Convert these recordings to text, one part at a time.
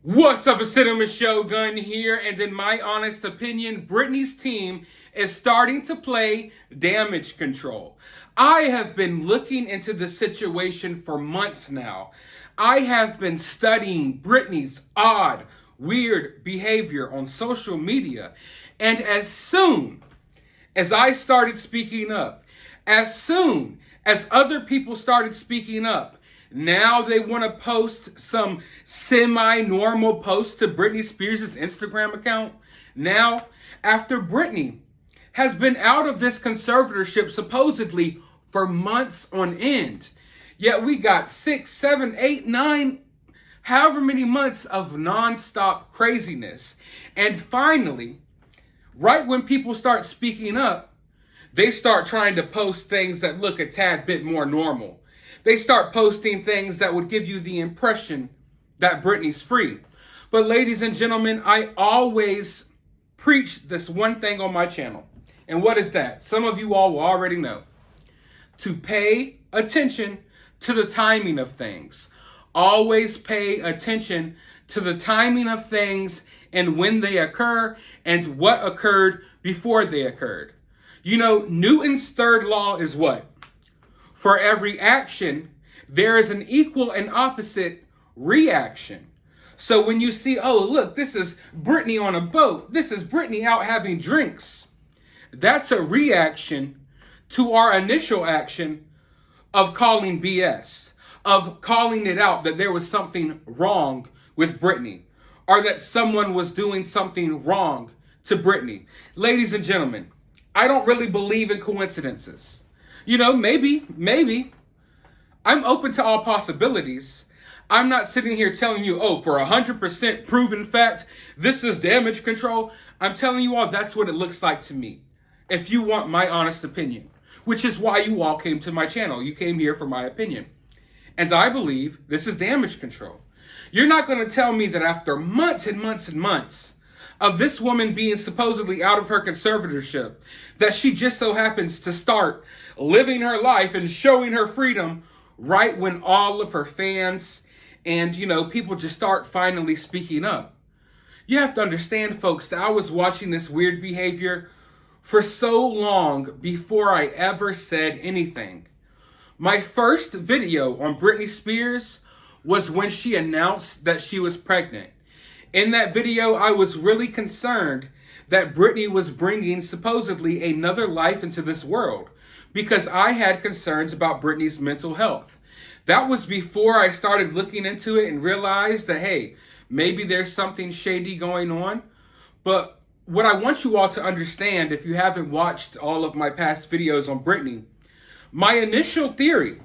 What's up, it's Cinema Shogun here, and in my honest opinion, Britney's team is starting to play damage control. I have been looking into the situation for months now. I have been studying Britney's odd, weird behavior on social media, and as soon as I started speaking up, as soon as other people started speaking up, now they want to post some semi-normal posts to Britney Spears' Instagram account. Now, after Britney has been out of this conservatorship supposedly for months on end, yet we got 6, 7, 8, 9, however many months of nonstop craziness. And finally, right when people start speaking up, they start trying to post things that look a tad bit more normal. They start posting things that would give you the impression that Britney's free. But ladies and gentlemen, I always preach this one thing on my channel. And what is that? Some of you all will already know. To pay attention to the timing of things. Always pay attention to the timing of things and when they occur and what occurred before they occurred. You know, Newton's third law is what? For every action, there is an equal and opposite reaction. So when you see, oh, look, this is Britney on a boat. This is Britney out having drinks. That's a reaction to our initial action of calling BS, of calling it out that there was something wrong with Britney, or that someone was doing something wrong to Britney. Ladies and gentlemen, I don't really believe in coincidences. You know, maybe. I'm open to all possibilities. I'm not sitting here telling you, oh, for 100% proven fact, this is damage control. I'm telling you all that's what it looks like to me. If you want my honest opinion, which is why you all came to my channel. You came here for my opinion. And I believe this is damage control. You're not going to tell me that after months and months and months of this woman being supposedly out of her conservatorship, that she just so happens to start living her life and showing her freedom right when all of her fans and, people just start finally speaking up. You have to understand, folks, that I was watching this weird behavior for so long before I ever said anything. My first video on Britney Spears was when she announced that she was pregnant. In that video, I was really concerned that Britney was bringing supposedly another life into this world because I had concerns about Britney's mental health. That was before I started looking into it and realized that, hey, maybe there's something shady going on. But what I want you all to understand, if you haven't watched all of my past videos on Britney, my initial theory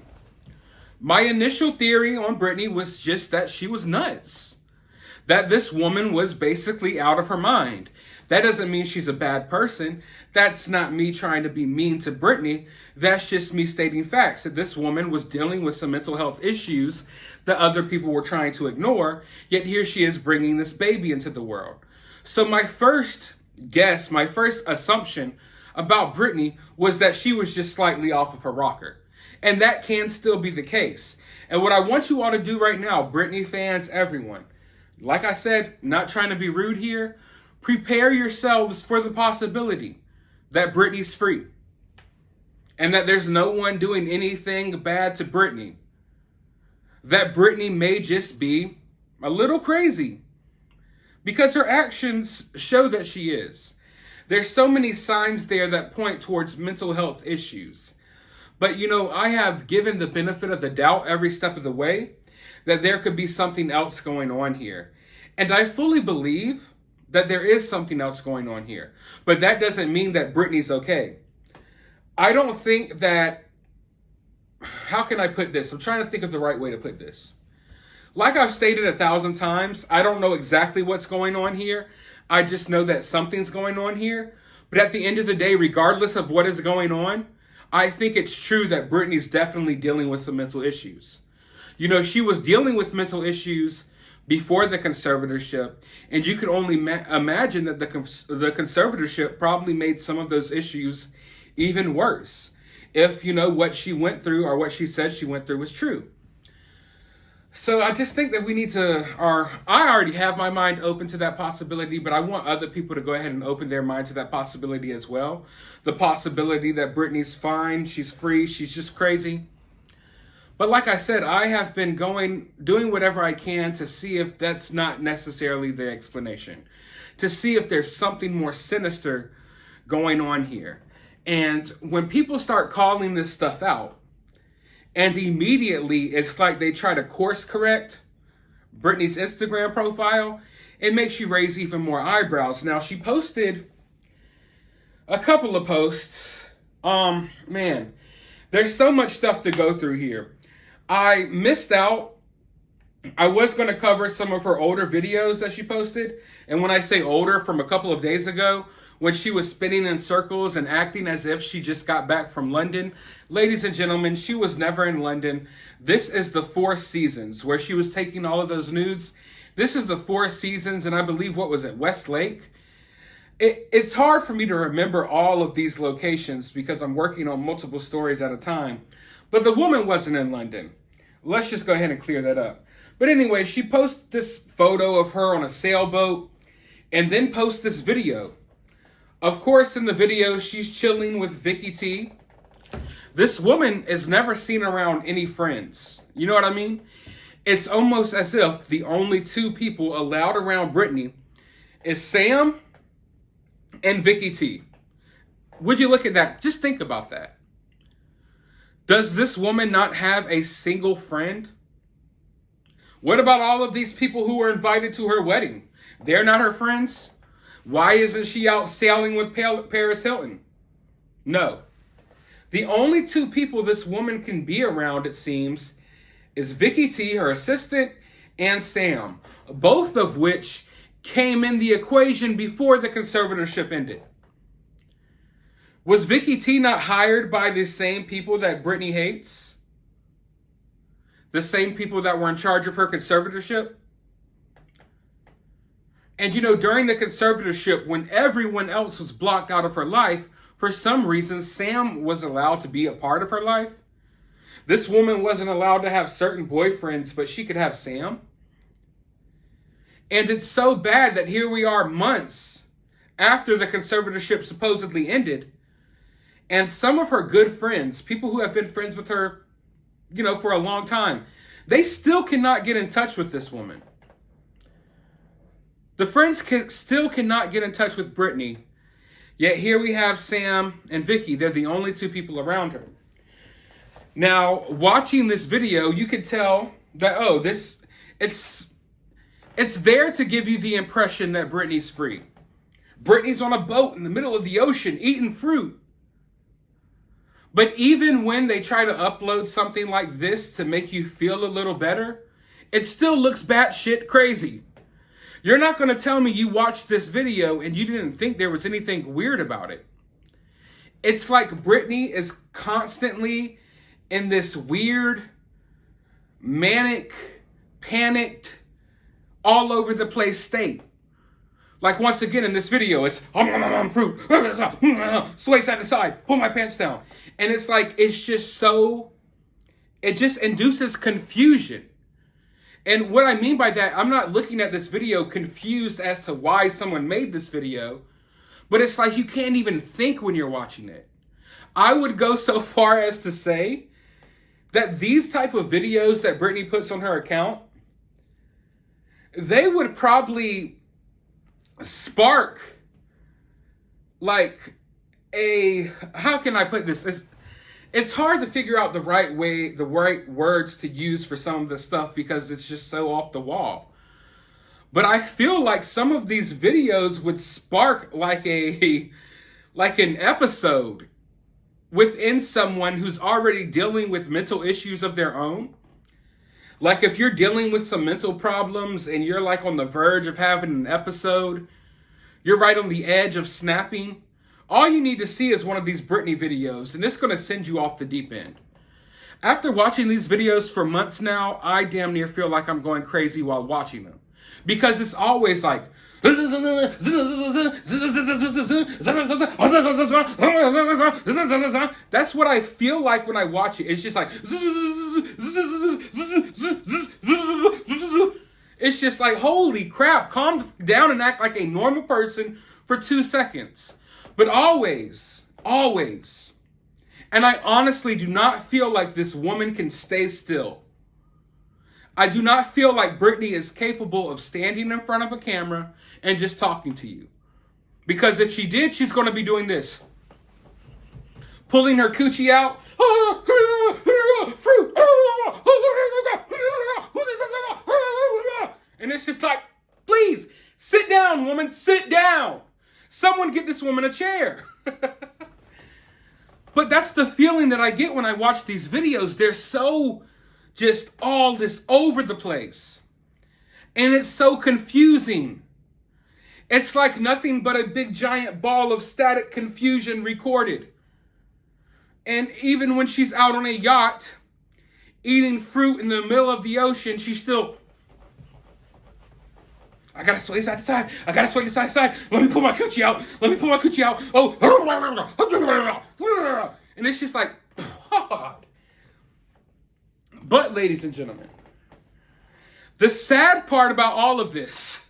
on Britney was just that she was nuts. That this woman was basically out of her mind. That doesn't mean she's a bad person. That's not me trying to be mean to Britney. That's just me stating facts. That this woman was dealing with some mental health issues that other people were trying to ignore, yet here she is bringing this baby into the world. So my first guess, my first assumption about Britney was that she was just slightly off of her rocker. And that can still be the case. And what I want you all to do right now, Britney fans, everyone, like I said, not trying to be rude here, prepare yourselves for the possibility that Britney's free and that there's no one doing anything bad to Britney. That Britney may just be a little crazy because her actions show that she is. There's so many signs there that point towards mental health issues. But, I have given the benefit of the doubt every step of the way that there could be something else going on here. And I fully believe that there is something else going on here. But that doesn't mean that Britney's okay. I don't think that... How can I put this? I'm trying to think of the right way to put this. Like I've stated 1,000 times, I don't know exactly what's going on here. I just know that something's going on here. But at the end of the day, regardless of what is going on, I think it's true that Britney's definitely dealing with some mental issues. She was dealing with mental issues before the conservatorship, and you could only imagine that the conservatorship probably made some of those issues even worse if, what she went through or what she said she went through was true. So I just think that we need to, or I already have my mind open to that possibility, but I want other people to go ahead and open their mind to that possibility as well. The possibility that Britney's fine, she's free, she's just crazy. But like I said, I have been doing whatever I can to see if that's not necessarily the explanation, to see if there's something more sinister going on here. And when people start calling this stuff out, and immediately it's like they try to course correct Britney's Instagram profile, it makes you raise even more eyebrows. Now, she posted a couple of posts. Man, there's so much stuff to go through here. I missed out. I was going to cover some of her older videos that she posted. And when I say older, from a couple of days ago, when she was spinning in circles and acting as if she just got back from London. Ladies and gentlemen, she was never in London. This is the Four Seasons, where she was taking all of those nudes. This is the Four Seasons, and I believe, what was it, Westlake? It's hard for me to remember all of these locations because I'm working on multiple stories at a time. But the woman wasn't in London. Let's just go ahead and clear that up. But anyway, she posted this photo of her on a sailboat and then posts this video. Of course, in the video, she's chilling with Vicky T. This woman is never seen around any friends. You know what I mean? It's almost as if the only two people allowed around Britney is Sam and Vicky T. Would you look at that? Just think about that. Does this woman not have a single friend? What about all of these people who were invited to her wedding? They're not her friends? Why isn't she out sailing with Paris Hilton? No. The only two people this woman can be around, it seems, is Vicky T, her assistant, and Sam, both of which came in the equation before the conservatorship ended. Was Vicky T not hired by the same people that Britney hates? The same people that were in charge of her conservatorship? And during the conservatorship, when everyone else was blocked out of her life, for some reason, Sam was allowed to be a part of her life. This woman wasn't allowed to have certain boyfriends, but she could have Sam. And it's so bad that here we are months after the conservatorship supposedly ended, and some of her good friends, people who have been friends with her, for a long time, they still cannot get in touch with this woman. The friends still cannot get in touch with Britney. Yet here we have Sam and Vicky. They're the only two people around her. Now, watching this video, you could tell that, it's there to give you the impression that Britney's free. Britney's on a boat in the middle of the ocean eating fruit. But even when they try to upload something like this to make you feel a little better, it still looks batshit crazy. You're not going to tell me you watched this video and you didn't think there was anything weird about it. It's like Britney is constantly in this weird, manic, panicked, all over the place state. Like once again in this video, it's fruit, sway side to side, pull my pants down. And it's like, it just induces confusion. And what I mean by that, I'm not looking at this video confused as to why someone made this video, but it's like you can't even think when you're watching it. I would go so far as to say that these type of videos that Britney puts on her account, they would probably spark like how can I put this? It's hard to figure out the right words to use for some of this stuff because it's just so off the wall. But I feel like some of these videos would spark like an episode within someone who's already dealing with mental issues of their own. Like if you're dealing with some mental problems and you're like on the verge of having an episode, you're right on the edge of snapping, all you need to see is one of these Britney videos, and it's going to send you off the deep end. After watching these videos for months now, I damn near feel like I'm going crazy while watching them. Because it's always like, that's what I feel like when I watch it. It's just like, it's just like, holy crap, calm down and act like a normal person for 2 seconds. But always, and I honestly do not feel like this woman can stay still. I do not feel like Britney is capable of standing in front of a camera and just talking to you. Because if she did, she's going to be doing this. Pulling her coochie out. And it's just like, please, sit down, woman, sit down. Someone get this woman a chair. But that's the feeling that I get when I watch these videos. They're so just all this over the place. And it's so confusing. It's like nothing but a big giant ball of static confusion recorded. And even when she's out on a yacht, eating fruit in the middle of the ocean, she's still, I gotta sway side to side. I gotta sway side to side. Let me pull my coochie out. Oh. And it's just like, God. But, ladies and gentlemen, the sad part about all of this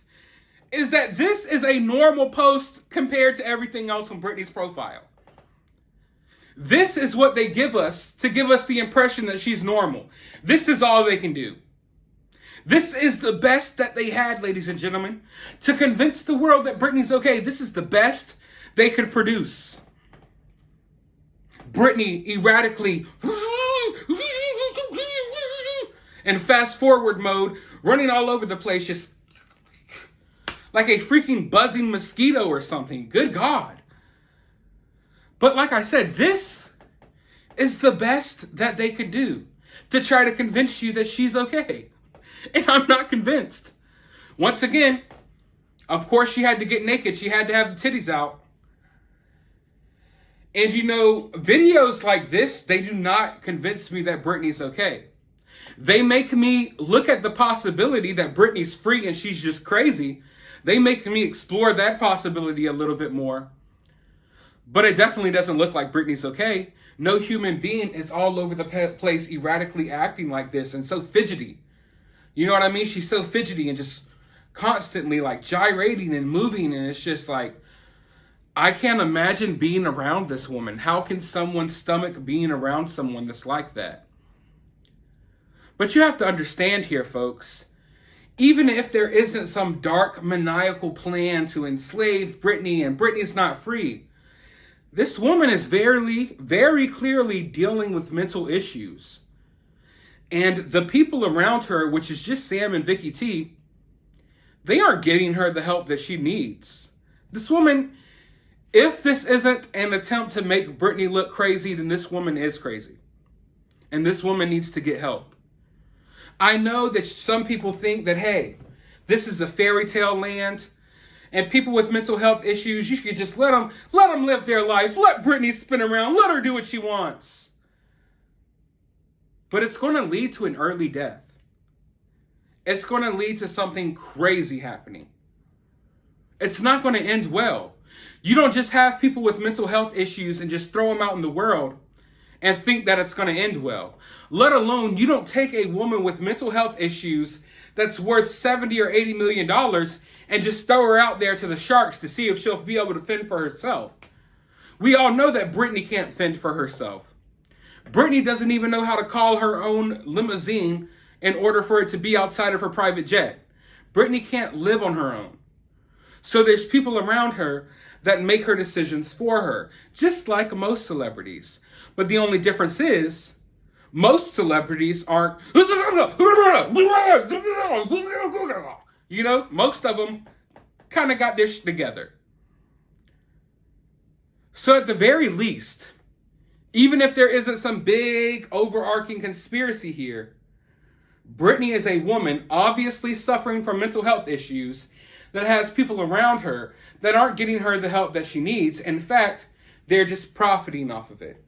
is that this is a normal post compared to everything else on Britney's profile. This is what they give us to give us the impression that she's normal. This is all they can do. This is the best that they had, ladies and gentlemen, to convince the world that Britney's okay. This is the best they could produce. Britney erratically in fast forward mode, running all over the place, just like a freaking buzzing mosquito or something. Good God. But like I said, this is the best that they could do to try to convince you that she's okay. And I'm not convinced. Once again, of course she had to get naked. She had to have the titties out. And you know, videos like this, they do not convince me that Britney's okay. They make me look at the possibility that Britney's free and she's just crazy. They make me explore that possibility a little bit more. But it definitely doesn't look like Britney's okay. No human being is all over the place erratically acting like this and so fidgety. You know what I mean? She's so fidgety and just constantly like gyrating and moving, and it's just like, I can't imagine being around this woman. How can someone stomach being around someone that's like that? But you have to understand here, folks, even if there isn't some dark maniacal plan to enslave Britney and Britney's not free, this woman is very, very clearly dealing with mental issues. And the people around her, which is just Sam and Vicky T, they aren't getting her the help that she needs. This woman, if this isn't an attempt to make Britney look crazy, then this woman is crazy. And this woman needs to get help. I know that some people think that, hey, this is a fairy tale land, and people with mental health issues, you should just let them live their life. Let Britney spin around. Let her do what she wants. But it's going to lead to an early death. It's going to lead to something crazy happening. It's not going to end well. You don't just have people with mental health issues and just throw them out in the world and think that it's going to end well. Let alone, you don't take a woman with mental health issues that's worth $70 or $80 million and just throw her out there to the sharks to see if she'll be able to fend for herself. We all know that Britney can't fend for herself. Britney doesn't even know how to call her own limousine in order for it to be outside of her private jet. Britney can't live on her own. So there's people around her that make her decisions for her, just like most celebrities. But the only difference is, most celebrities aren't, you know, most of them kind of got their shit together. So at the very least, even if there isn't some big overarching conspiracy here, Britney is a woman obviously suffering from mental health issues that has people around her that aren't getting her the help that she needs. In fact, they're just profiting off of it.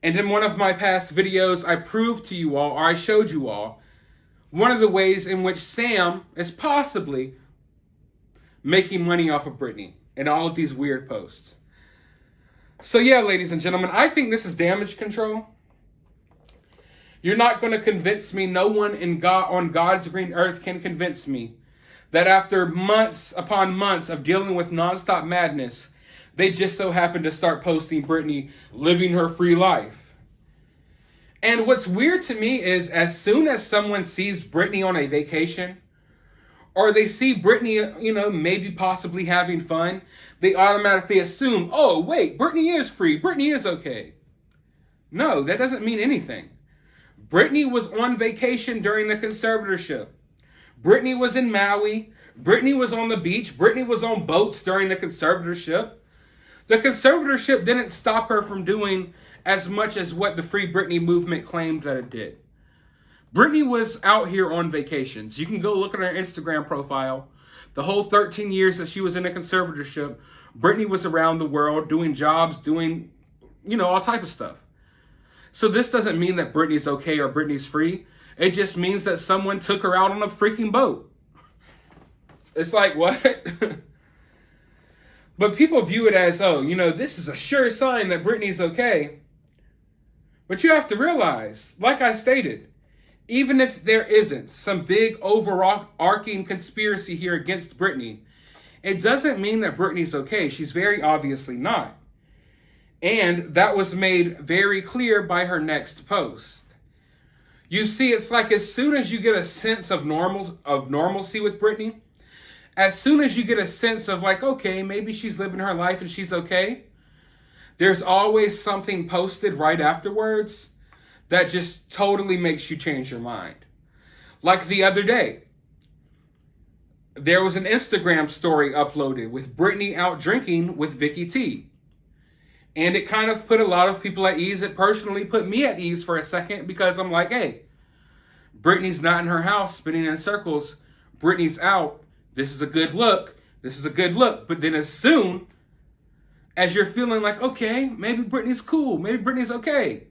And in one of my past videos, I proved to you all, or I showed you all, one of the ways in which Sam is possibly making money off of Britney and all of these weird posts. So yeah, ladies and gentlemen, I think this is damage control. You're not going to convince me. No one on God's green earth can convince me that after months upon months of dealing with nonstop madness, they just so happen to start posting Britney living her free life. And what's weird to me is as soon as someone sees Britney on a vacation, or they see Britney, maybe possibly having fun, they automatically assume, oh, wait, Britney is free. Britney is okay. No, that doesn't mean anything. Britney was on vacation during the conservatorship. Britney was in Maui. Britney was on the beach. Britney was on boats during the conservatorship. The conservatorship didn't stop her from doing as much as what the Free Britney movement claimed that it did. Britney was out here on vacations. You can go look at her Instagram profile. The whole 13 years that she was in a conservatorship, Britney was around the world doing jobs, doing, all type of stuff. So this doesn't mean that Britney's okay or Britney's free. It just means that someone took her out on a freaking boat. It's like, what? But people view it as, this is a sure sign that Britney's okay. But you have to realize, like I stated, even if there isn't some big overarching conspiracy here against Britney, it doesn't mean that Britney's okay. She's very obviously not. And that was made very clear by her next post. You see, it's like as soon as you get a sense of normalcy with Britney, as soon as you get a sense of like, okay, maybe she's living her life and she's okay, there's always something posted right afterwards that just totally makes you change your mind. Like the other day, there was an Instagram story uploaded with Britney out drinking with Vicky T. And it kind of put a lot of people at ease. It personally put me at ease for a second because I'm like, hey, Britney's not in her house spinning in circles. Britney's out. This is a good look. This is a good look. But then as soon as you're feeling like, okay, maybe Britney's cool. Maybe Britney's okay.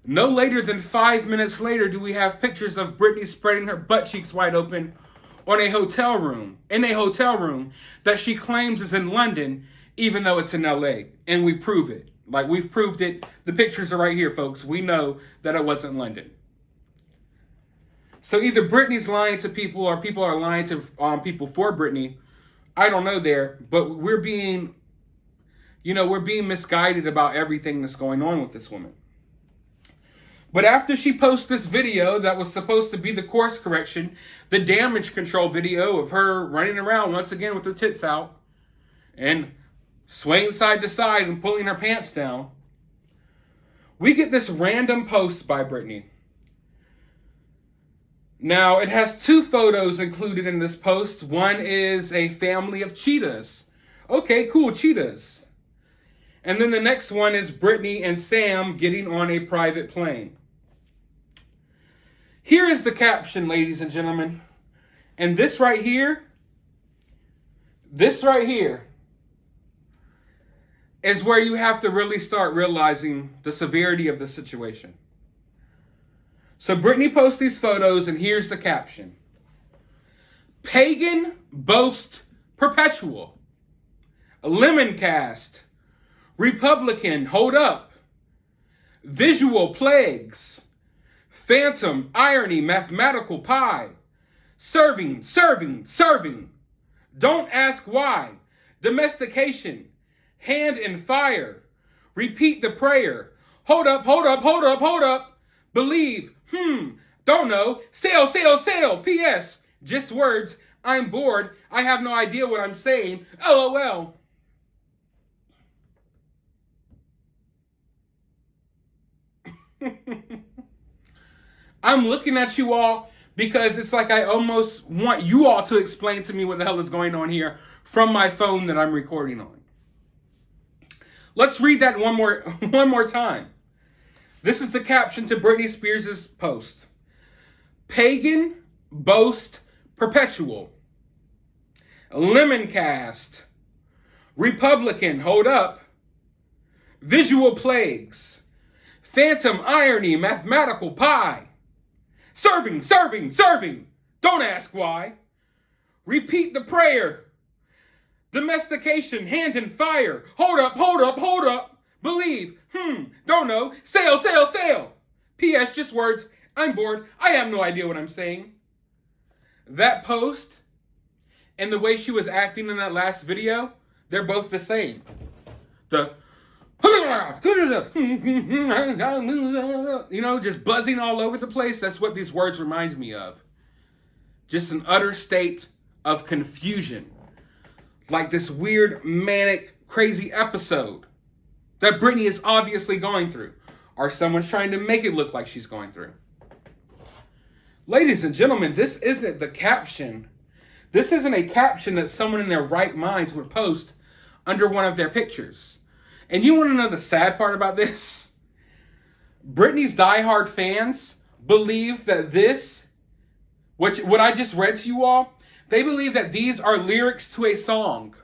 No later than 5 minutes later do we have pictures of Britney spreading her butt cheeks wide open in a hotel room that she claims is in London, even though it's in LA. And we prove it. Like, we've proved it. The pictures are right here, folks. We know that it wasn't London. So either Britney's lying to people or people are lying to people for Britney. I don't know there, but we're being misguided about everything that's going on with this woman. But after she posts this video that was supposed to be the course correction, the damage control video of her running around once again with her tits out and swaying side to side and pulling her pants down, we get this random post by Britney. Now, it has 2 photos included in this post. One is a family of cheetahs. Okay, cool, cheetahs. And then the next one is Britney and Sam getting on a private plane. Here is the caption, ladies and gentlemen. And this right here is where you have to really start realizing the severity of the situation. So Britney posts these photos, and here's the caption. Pagan boast perpetual. Lemon cast. Republican hold up. Visual plagues. Phantom irony mathematical pie. Serving. Don't ask why. Domestication. Hand in fire. Repeat the prayer. Hold up. Believe. Don't know. Sail. P.S. Just words. I'm bored. I have no idea what I'm saying. LOL. I'm looking at you all because it's like I almost want you all to explain to me what the hell is going on here from my phone that I'm recording on. Let's read that one more time. This is the caption to Britney Spears' post. Pagan boast perpetual. Lemon cast. Republican hold up. Visual plagues. Phantom irony mathematical pie. Serving, serving, serving. Don't ask why. Repeat the prayer. Domestication, hand in fire. Hold up, hold up, hold up. Believe. Don't know. Sail, sail, sail. P.S. Just words. I'm bored. I have no idea what I'm saying. That post and the way she was acting in that last video, they're both the same. Just buzzing all over the place. That's what these words remind me of. Just an utter state of confusion. Like this weird, manic, crazy episode that Britney is obviously going through. Or someone's trying to make it look like she's going through. Ladies and gentlemen, this isn't the caption. This isn't a caption that someone in their right mind would post under one of their pictures. And you want to know the sad part about this? Britney's diehard fans believe that this, what I just read to you all, they believe that these are lyrics to a song.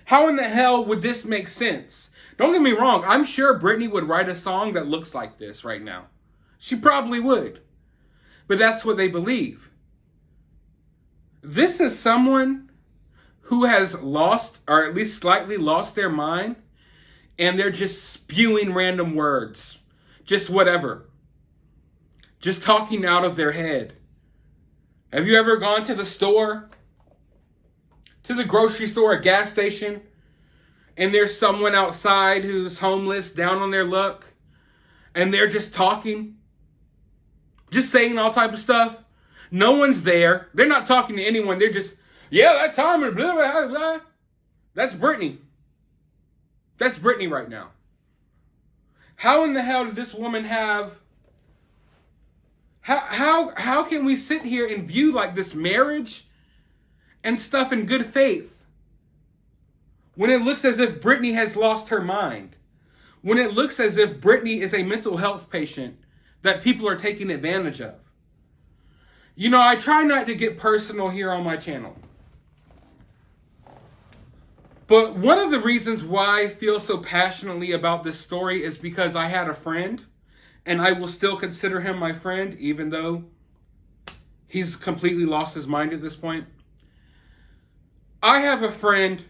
How in the hell would this make sense? Don't get me wrong, I'm sure Britney would write a song that looks like this right now. She probably would. But that's what they believe. This is someone who has lost, or at least slightly lost their mind, and they're just spewing random words. Just whatever. Just talking out of their head. Have you ever gone to the store, to the grocery store, a gas station, and there's someone outside who's homeless, down on their luck, and they're just talking? Just saying all type of stuff. No one's there. They're not talking to anyone. They're just, yeah, that time and blah, blah, blah. That's Britney. That's Britney right now. How in the hell did this woman have... How can we sit here and view like this marriage and stuff in good faith when it looks as if Britney has lost her mind? When it looks as if Britney is a mental health patient that people are taking advantage of. You know, I try not to get personal here on my channel. But one of the reasons why I feel so passionately about this story is because I had a friend, and I will still consider him my friend, even though he's completely lost his mind at this point. I have a friend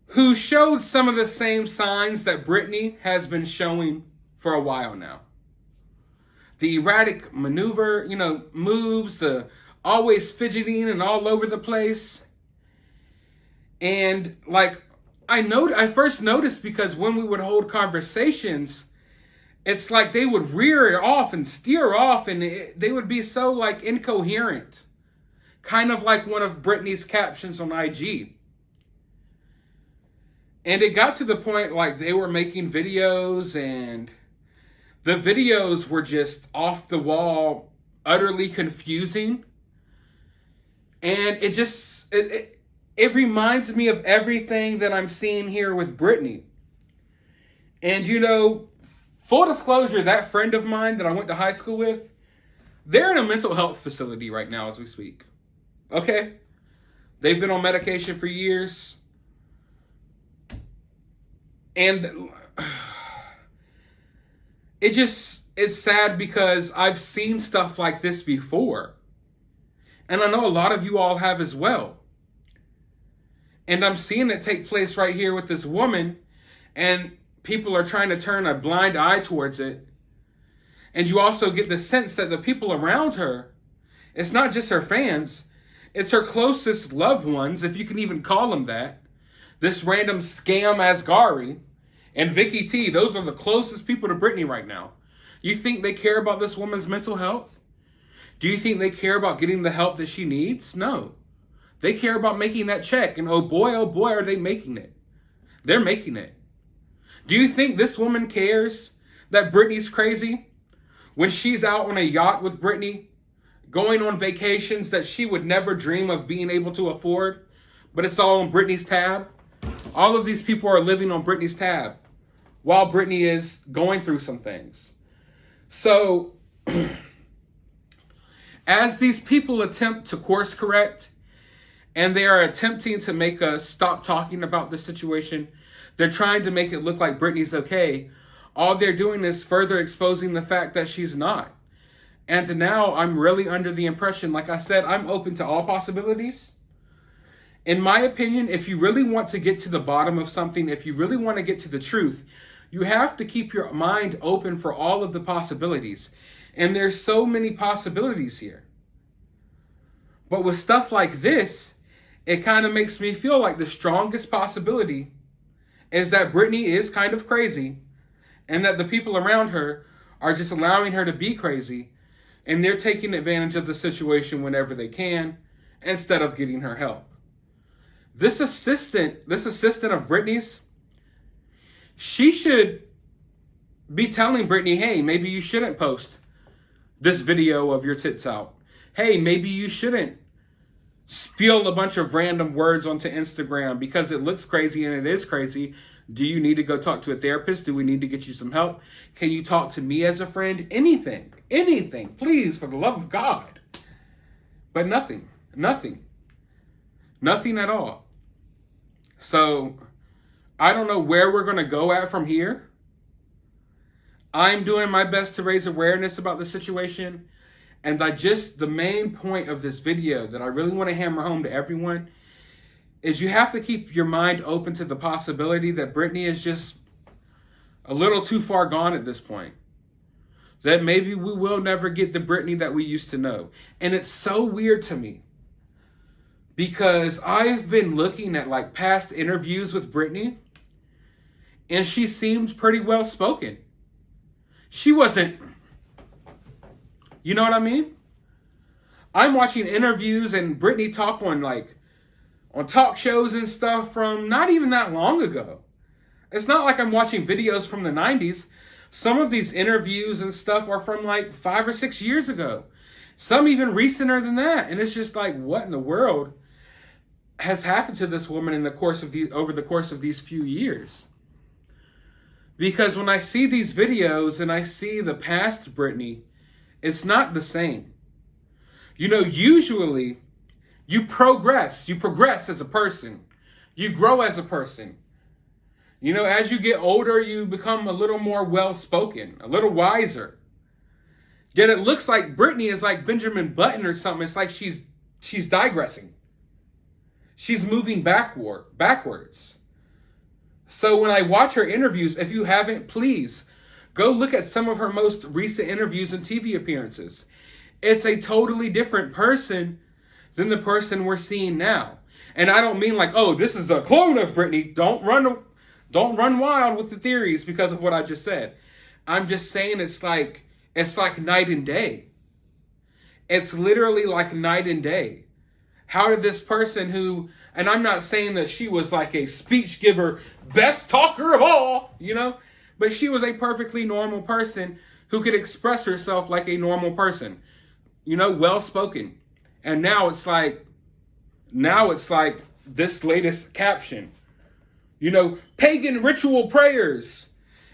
who showed some of the same signs that Britney has been showing for a while now. The erratic maneuver, moves, the always fidgeting and all over the place. And I first noticed because when we would hold conversations, it's like they would rear off and steer off, and they would be so incoherent. Kind of like one of Britney's captions on IG. And it got to the point they were making videos, and the videos were just off the wall, utterly confusing. And it reminds me of everything that I'm seeing here with Britney. And full disclosure, that friend of mine that I went to high school with, they're in a mental health facility right now as we speak. Okay? They've been on medication for years. And it's sad because I've seen stuff like this before. And I know a lot of you all have as well. And I'm seeing it take place right here with this woman, and people are trying to turn a blind eye towards it. And you also get the sense that the people around her, it's not just her fans, it's her closest loved ones, if you can even call them that. This random scam Asghari and Vicky T, those are the closest people to Britney right now. You think they care about this woman's mental health? Do you think they care about getting the help that she needs? No. They care about making that check, and oh boy, are they making it. They're making it. Do you think this woman cares that Britney's crazy? When she's out on a yacht with Britney, going on vacations that she would never dream of being able to afford, but it's all on Britney's tab? All of these people are living on Britney's tab while Britney is going through some things. So, as these people attempt to course correct, and they are attempting to make us stop talking about this situation, they're trying to make it look like Britney's okay. all they're doing is further exposing the fact that she's not. And now I'm really under the impression, like I said, I'm open to all possibilities. In my opinion, if you really want to get to the bottom of something, if you really want to get to the truth, you have to keep your mind open for all of the possibilities. And there's so many possibilities here. But with stuff like this, it kind of makes me feel like the strongest possibility is that Britney is kind of crazy and that the people around her are just allowing her to be crazy and they're taking advantage of the situation whenever they can instead of getting her help. This assistant of Britney's, she should be telling Britney, hey, maybe you shouldn't post this video of your tits out. Hey, maybe you shouldn't spill a bunch of random words onto Instagram because it looks crazy and it is crazy. Do you need to go talk to a therapist? Do we need to get you some help? Can you talk to me as a friend? Anything, please, for the love of God. But nothing at all. So I don't know where we're going to go at from here. I'm doing my best to raise awareness about the situation. And the main point of this video that I really want to hammer home to everyone is you have to keep your mind open to the possibility that Britney is just a little too far gone at this point. That maybe we will never get the Britney that we used to know. And it's so weird to me because I've been looking at like past interviews with Britney and she seems pretty well spoken. She wasn't, you know what I mean? I'm watching interviews and Britney talk on talk shows and stuff from not even that long ago. It's not like I'm watching videos from the 90s. Some of these interviews and stuff are from like 5 or 6 years ago. Some even recenter than that. And it's just like, what in the world has happened to this woman over the course of these few years? Because when I see these videos and I see the past Britney, it's not the same. You know, usually you progress as a person. You grow as a person. You know, as you get older, you become a little more well-spoken, a little wiser. Yet it looks like Britney is like Benjamin Button or something. It's like she's digressing. She's moving backwards. So when I watch her interviews, if you haven't, please go look at some of her most recent interviews and TV appearances. It's a totally different person than the person we're seeing now. And I don't mean like, oh, this is a clone of Britney. Don't run wild with the theories because of what I just said. I'm just saying it's like night and day. It's literally like night and day. How did this person who, and I'm not saying that she was like a speech giver, best talker of all, you know, but she was a perfectly normal person who could express herself like a normal person, you know, well-spoken. And now it's like this latest caption, you know, pagan ritual prayers.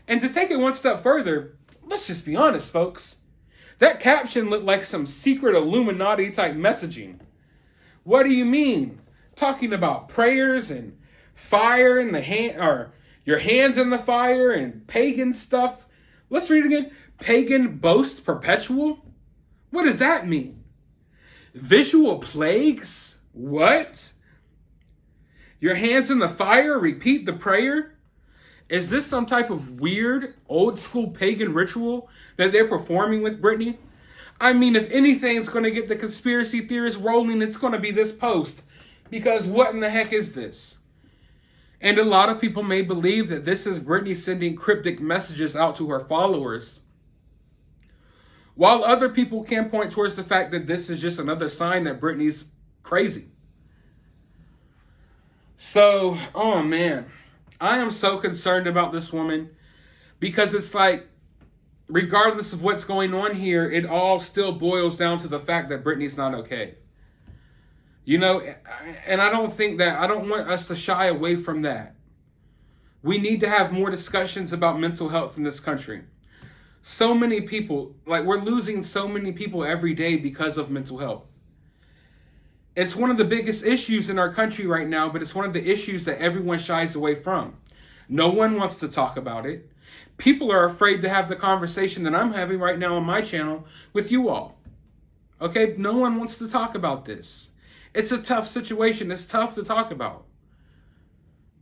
And to take it one step further, let's just be honest, folks. That caption looked like some secret Illuminati type messaging. What do you mean? Talking about prayers and fire in the hand, or your hands in the fire and pagan stuff. Let's read it again. Pagan boast perpetual? What does that mean? Visual plagues? What? Your hands in the fire, repeat the prayer? Is this some type of weird, old school pagan ritual that they're performing with Britney? I mean, if anything's going to get the conspiracy theorists rolling, it's going to be this post. Because what in the heck is this? And a lot of people may believe that this is Britney sending cryptic messages out to her followers. While other people can point towards the fact that this is just another sign that Britney's crazy. So, oh man, I am so concerned about this woman because it's like, regardless of what's going on here, it all still boils down to the fact that Britney's not okay. You know, and I don't want us to shy away from that. We need to have more discussions about mental health in this country. So many people, like we're losing so many people every day because of mental health. It's one of the biggest issues in our country right now, but it's one of the issues that everyone shies away from. No one wants to talk about it. People are afraid to have the conversation that I'm having right now on my channel with you all. Okay? No one wants to talk about this. It's a tough situation. It's tough to talk about.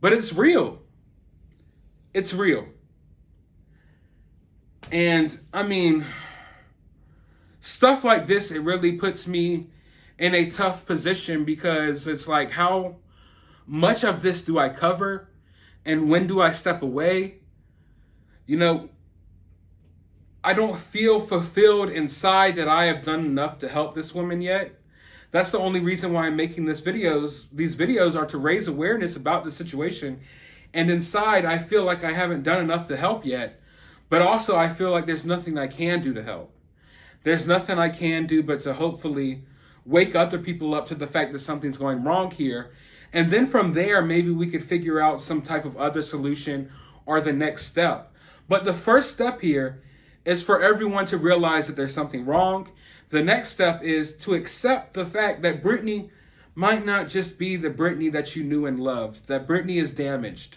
But it's real. It's real. And, I mean, stuff like this, it really puts me in a tough position because it's like, how much of this do I cover? And when do I step away? You know, I don't feel fulfilled inside that I have done enough to help this woman yet. That's the only reason why I'm making these videos. These videos are to raise awareness about the situation. And inside, I feel like I haven't done enough to help yet. But also, I feel like there's nothing I can do to help. There's nothing I can do but to hopefully wake other people up to the fact that something's going wrong here. And then from there, maybe we could figure out some type of other solution or the next step. But the first step here is for everyone to realize that there's something wrong. The next step is to accept the fact that Britney might not just be the Britney that you knew and loved, that Britney is damaged.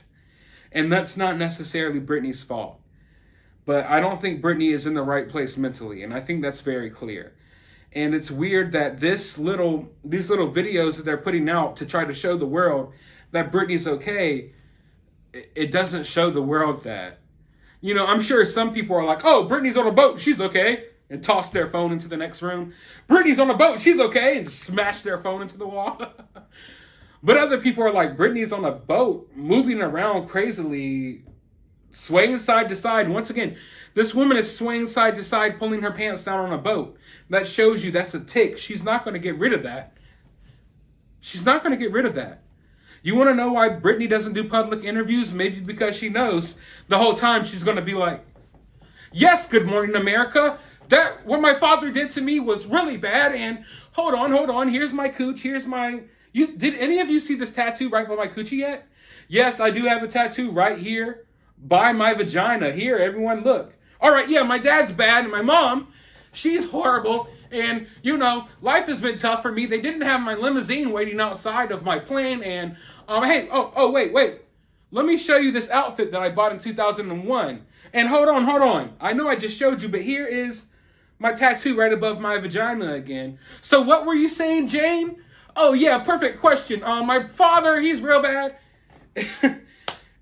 And that's not necessarily Britney's fault. But I don't think Britney is in the right place mentally, and I think that's very clear. And it's weird that these little videos that they're putting out to try to show the world that Britney's okay, it doesn't show the world that. You know, I'm sure some people are like, oh, Britney's on a boat, she's okay, and toss their phone into the next room. Britney's on a boat, she's okay, and smash their phone into the wall. But other people are like, Britney's on a boat, moving around crazily, swaying side to side. Once again, this woman is swaying side to side, pulling her pants down on a boat. That shows you that's a tick. She's not going to get rid of that. She's not going to get rid of that. You want to know why Britney doesn't do public interviews? Maybe because she knows the whole time she's going to be like, yes, good morning, America. That, what my father did to me was really bad. And hold on. Here's my cooch. Here's my... Did any of you see this tattoo right by my coochie yet? Yes, I do have a tattoo right here by my vagina. Here, everyone, look. All right, yeah, my dad's bad, and my mom, she's horrible. And, you know, life has been tough for me. They didn't have my limousine waiting outside of my plane. And, hey, wait. Let me show you this outfit that I bought in 2001. And hold on. I know I just showed you, but here is my tattoo right above my vagina again. So what were you saying, Jane? Oh, yeah, perfect question. My father, he's real bad.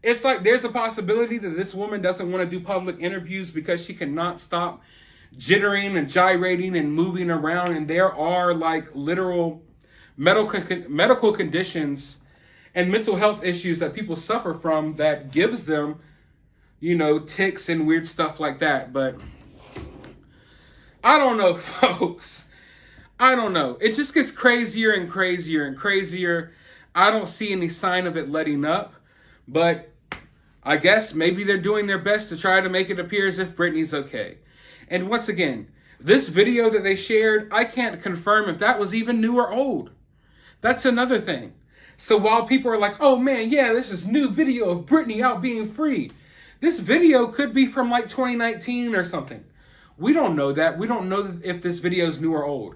It's like there's a possibility that this woman doesn't want to do public interviews because she cannot stop jittering and gyrating and moving around. And there are like literal medical conditions and mental health issues that people suffer from that gives them, you know, tics and weird stuff like that. But I don't know, folks. I don't know. It just gets crazier and crazier and crazier. I don't see any sign of it letting up. But I guess maybe they're doing their best to try to make it appear as if Britney's okay. And once again, this video that they shared, I can't confirm if that was even new or old. That's another thing. So while people are like, oh man, yeah, this is new video of Britney out being free. This video could be from like 2019 or something. We don't know that. We don't know if this video is new or old.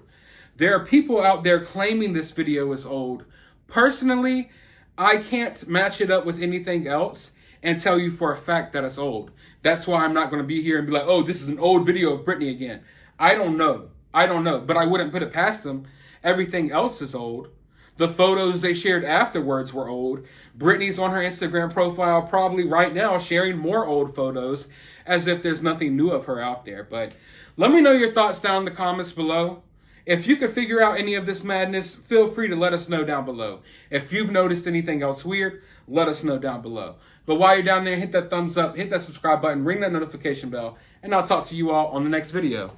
There are people out there claiming this video is old. Personally, I can't match it up with anything else and tell you for a fact that it's old. That's why I'm not going to be here and be like, oh, this is an old video of Britney again. I don't know. But I wouldn't put it past them. Everything else is old. The photos they shared afterwards were old. Britney's on her Instagram profile probably right now sharing more old photos as if there's nothing new of her out there. But let me know your thoughts down in the comments below. If you could figure out any of this madness, feel free to let us know down below. If you've noticed anything else weird, let us know down below. But while you're down there, hit that thumbs up, hit that subscribe button, ring that notification bell, and I'll talk to you all on the next video.